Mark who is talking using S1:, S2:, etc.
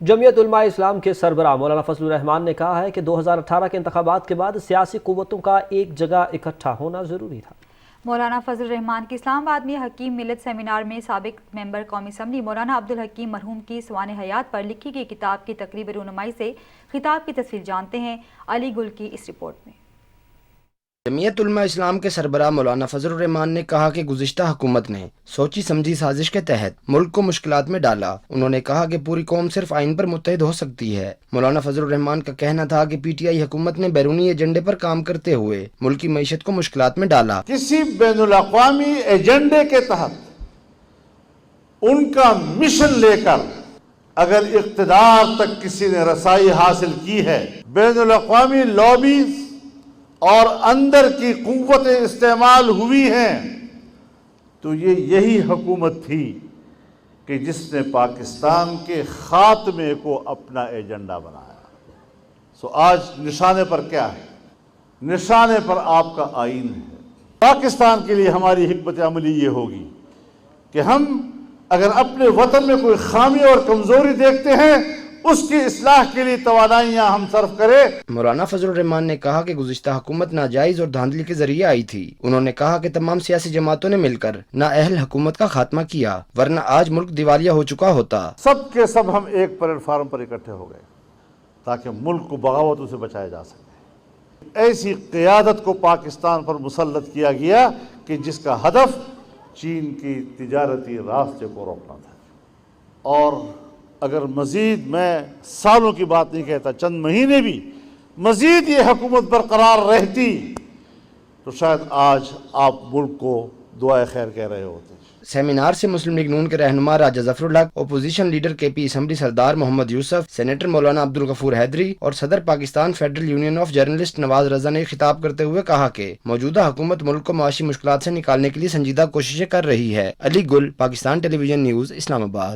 S1: جمعیت علماء اسلام کے سربراہ مولانا فضل الرحمان نے کہا ہے کہ 2018 کے انتخابات کے بعد سیاسی قوتوں کا ایک جگہ اکٹھا ہونا ضروری تھا۔
S2: مولانا فضل الرحمان کی اسلام آباد میں حکیم ملت سیمینار میں سابق ممبر قومی اسمبلی مولانا عبدالحکیم مرحوم کی سوانح حیات پر لکھی گئی کتاب کی تقریب رونمائی سے خطاب کی تصویر جانتے ہیں علی گل کی اس رپورٹ میں۔
S3: جمعیت علماء اسلام کے سربراہ مولانا فضل الرحمان نے کہا کہ گزشتہ حکومت نے سوچی سمجھی سازش کے تحت ملک کو مشکلات میں ڈالا۔ انہوں نے کہا کہ پوری قوم صرف آئین پر متحد ہو سکتی ہے۔ مولانا فضل الرحمان کا کہنا تھا کہ پی ٹی آئی حکومت نے بیرونی ایجنڈے پر کام کرتے ہوئے ملکی معیشت کو مشکلات میں ڈالا۔
S4: کسی بین الاقوامی ایجنڈے کے تحت ان کا مشن لے کر اگر اقتدار تک کسی نے رسائی حاصل کی ہے، بین الاقوامی لابیز اور اندر کی قوتیں استعمال ہوئی ہیں، تو یہی حکومت تھی کہ جس نے پاکستان کے خاتمے کو اپنا ایجنڈا بنایا۔ سو آج نشانے پر کیا ہے؟ نشانے پر آپ کا آئین ہے۔ پاکستان کے لیے ہماری حکمت عملی یہ ہوگی کہ ہم اگر اپنے وطن میں کوئی خامی اور کمزوری دیکھتے ہیں، اس کی اصلاح کے لیے توانائیاں ہم صرف کریں۔
S3: مولانا فضل الرحمان نے کہا کہ گزشتہ حکومت ناجائز اور دھاندلی کے ذریعے آئی تھی۔ انہوں نے کہا کہ تمام سیاسی جماعتوں نے مل کر نااہل حکومت کا خاتمہ کیا، ورنہ آج ملک دیوالیہ ہو چکا ہوتا۔
S4: سب کے سب ہم ایک پلیٹ فارم پر اکٹھے ہو گئے تاکہ ملک کو بغاوتوں سے بچایا جا سکے۔ ایسی قیادت کو پاکستان پر مسلط کیا گیا کہ جس کا ہدف چین کی تجارتی راستے کو روکنا تھا۔ اور اگر مزید میں سالوں کی بات نہیں کہتا، چند مہینے بھی مزید یہ حکومت برقرار رہتی تو شاید آج آپ ملک کو دعائے خیر کہہ رہے ہوتے۔
S3: سیمینار سے مسلم لیگ نون کے رہنما راجہ ظفر الحق، اپوزیشن لیڈر کے پی اسمبلی سردار محمد یوسف، سینیٹر مولانا عبدالغفور حیدری اور صدر Pakistan federal union of journalists Nawaz Raza نے خطاب کرتے ہوئے کہا کہ موجودہ حکومت ملک کو معاشی مشکلات سے نکالنے کے لیے سنجیدہ کوششیں کر رہی ہے۔ علی گل، پاکستان ٹیلی ویژن نیوز، اسلام آباد۔